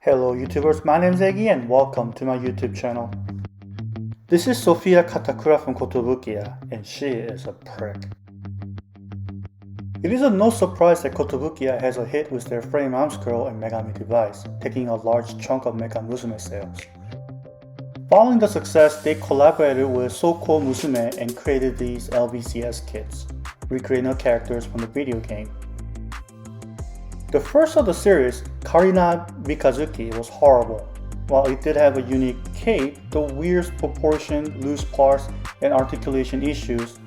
Hello YouTubers, my name is Egi and welcome to my YouTube channel. This is Sophia Katakura from Kotobukiya and she is a prick. It is no surprise that Kotobukiya has a hit with their frame arms curl and Megami device, taking a large chunk of Mecha Musume sales. Following the success, they collaborated with Soukou Musume and created these LBCS kits, recreating the characters from the video game. The first of the series, Karina Mikazuki, was horrible. While it did have a unique cape, the weird proportion, loose parts, and articulation issues,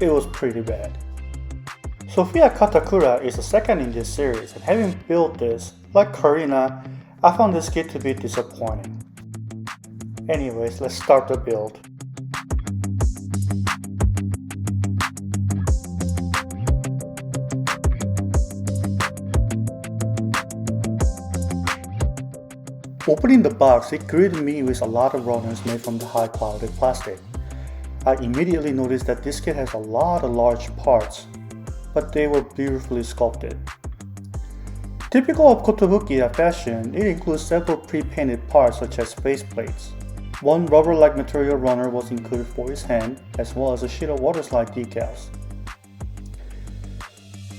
it was pretty bad. Sophia Katakura is the second in this series, and having built this, like Karina, I found this kit to be disappointing. Anyways, let's start the build. Opening the box, it greeted me with a lot of runners made from the high quality plastic. I immediately noticed that this kit has a lot of large parts, but they were beautifully sculpted. Typical of Kotobukiya fashion, it includes several pre-painted parts such as faceplates. One rubber-like material runner was included for his hand, as well as a sheet of water slide decals.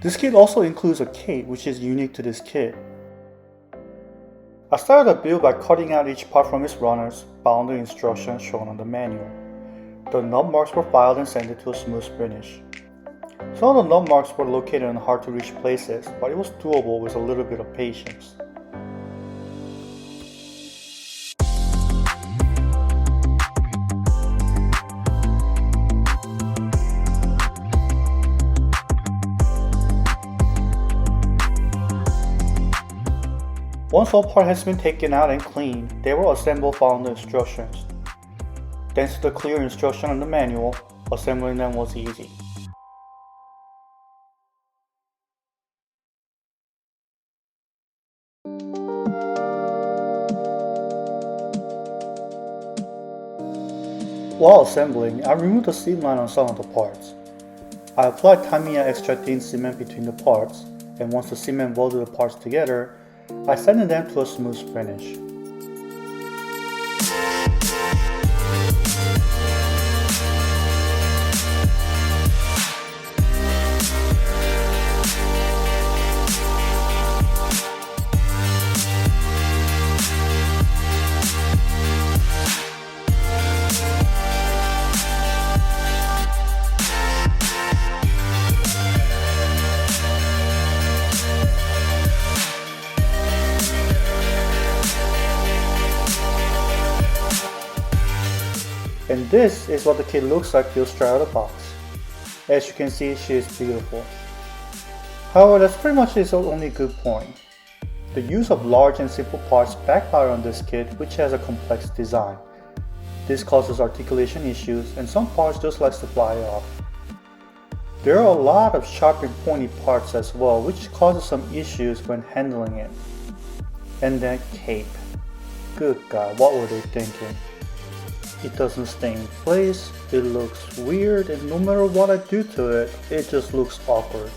This kit also includes a cape, which is unique to this kit. I started the build by cutting out each part from its runners, following the instructions shown on the manual. The nub marks were filed and sanded to a smooth finish. Some of the nub marks were located in hard to reach places, but it was doable with a little bit of patience. Once all part has been taken out and cleaned, they were assembled following the instructions. Thanks to the clear instruction on the manual, assembling them was easy. While assembling, I removed the seam line on some of the parts. I applied Tamiya extra thin cement between the parts, and once the cement welded the parts together, I sanded them to a smooth finish. And this is what the kit looks like built straight out of the box. As you can see, she is beautiful. However, that's pretty much its only good point. The use of large and simple parts backfire on this kit, which has a complex design. This causes articulation issues, and some parts just like to fly off. There are a lot of sharp and pointy parts as well, which causes some issues when handling it. And that cape. Good God, what were they thinking? It doesn't stay in place, it looks weird, and no matter what I do to it, it just looks awkward.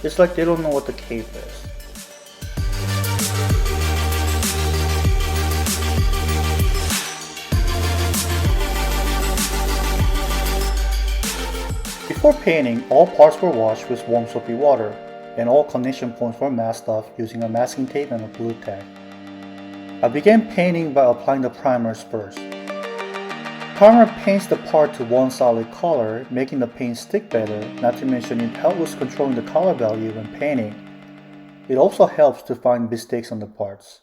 It's like they don't know what the cape is. Before painting, all parts were washed with warm soapy water, and all connection points were masked off using a masking tape and a glue tag. I began painting by applying the primers first. Primer paints the part to one solid color, making the paint stick better, not to mention it helps with controlling the color value when painting. It also helps to find mistakes on the parts.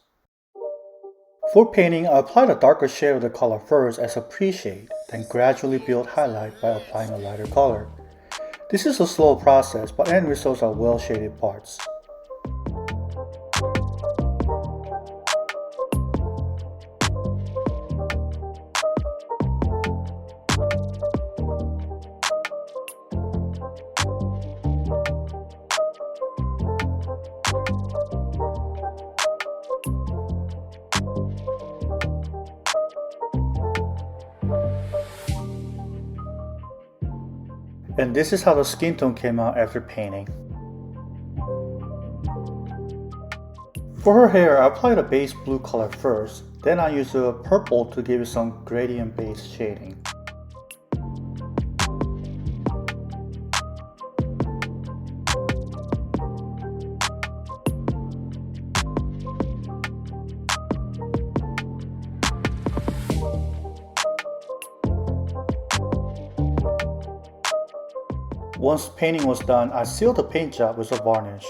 For painting, I applied a darker shade of the color first as a pre-shade, then gradually build highlight by applying a lighter color. This is a slow process, but end results are well shaded parts. And this is how the skin tone came out after painting. For her hair, I applied a base blue color first, then I used a purple to give it some gradient based shading. Once painting was done, I sealed the paint job with a varnish.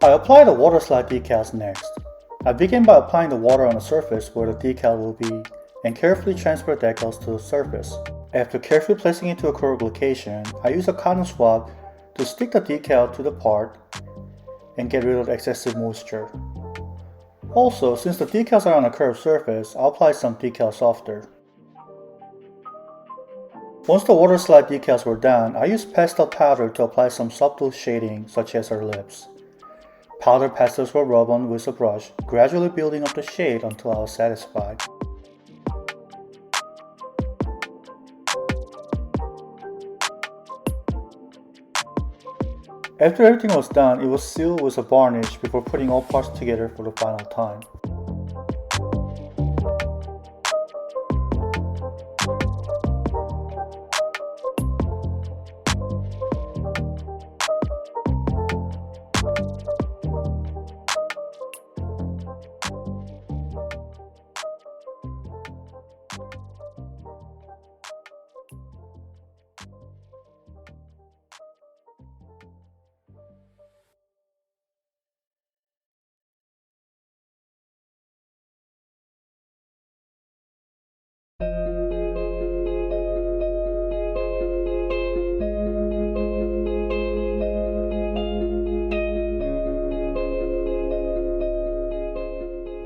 I applied the water slide decals next. I begin by applying the water on the surface where the decal will be and carefully transfer decals to the surface. After carefully placing it to a correct location, I use a cotton swab to stick the decal to the part and get rid of excessive moisture. Also, since the decals are on a curved surface, I'll apply some decal softer. Once the water slide decals were done, I used pastel powder to apply some subtle shading such as her lips. Powder pastels were rubbed on with a brush, gradually building up the shade until I was satisfied. After everything was done, it was sealed with a varnish before putting all parts together for the final time.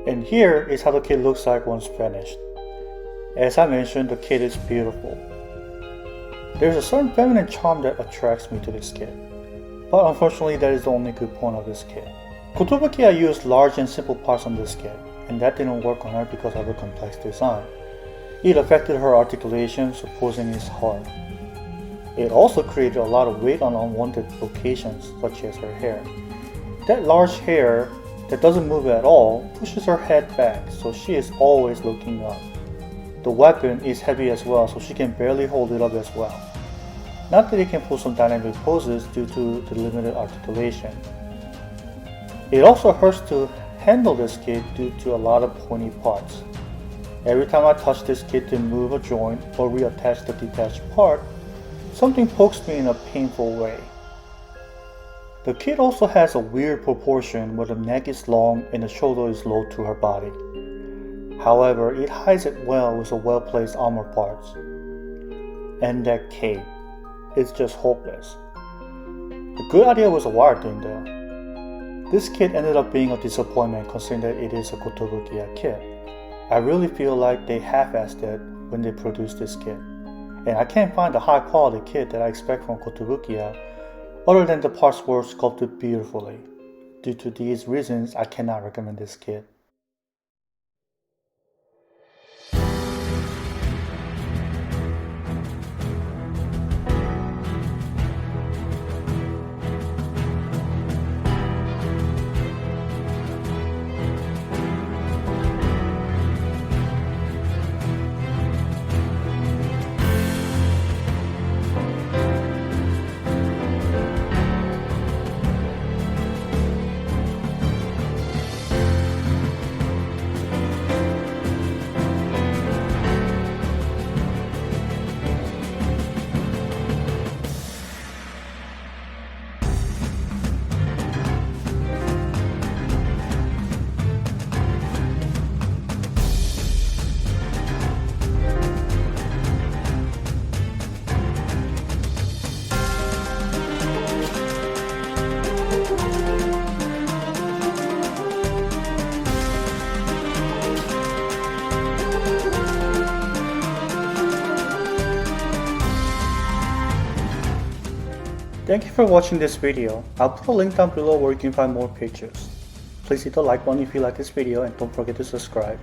And here is how the kit looks like once finished. As I mentioned, the kit is beautiful. There's a certain feminine charm that attracts me to this kit, but unfortunately that is the only good point of this kit. Kotobukiya used large and simple parts on this kit, and that didn't work on her because of her complex design. It affected her articulation, so posing is hard. It also created a lot of weight on unwanted locations, such as her hair. That large hair that doesn't move at all pushes her head back, so she is always looking up. The weapon is heavy as well, so she can barely hold it up as well. Not that it can pull some dynamic poses due to the limited articulation. It also hurts to handle this kit due to a lot of pointy parts. Every time I touch this kit to move a joint or reattach the detached part, something pokes me in a painful way. The kit also has a weird proportion where the neck is long and the shoulder is low to her body. However, it hides it well with a well-placed armor parts. And that cape, it's just hopeless. The good idea was a wire thing though. This kit ended up being a disappointment considering that it is a Kotobukiya kit. I really feel like they half-assed it when they produced this kit. And I can't find the high quality kit that I expect from Kotobukiya other than the parts were sculpted beautifully. Due to these reasons, I cannot recommend this kit. Thank you for watching this video. I'll put a link down below where you can find more pictures. Please hit the like button if you like this video and don't forget to subscribe.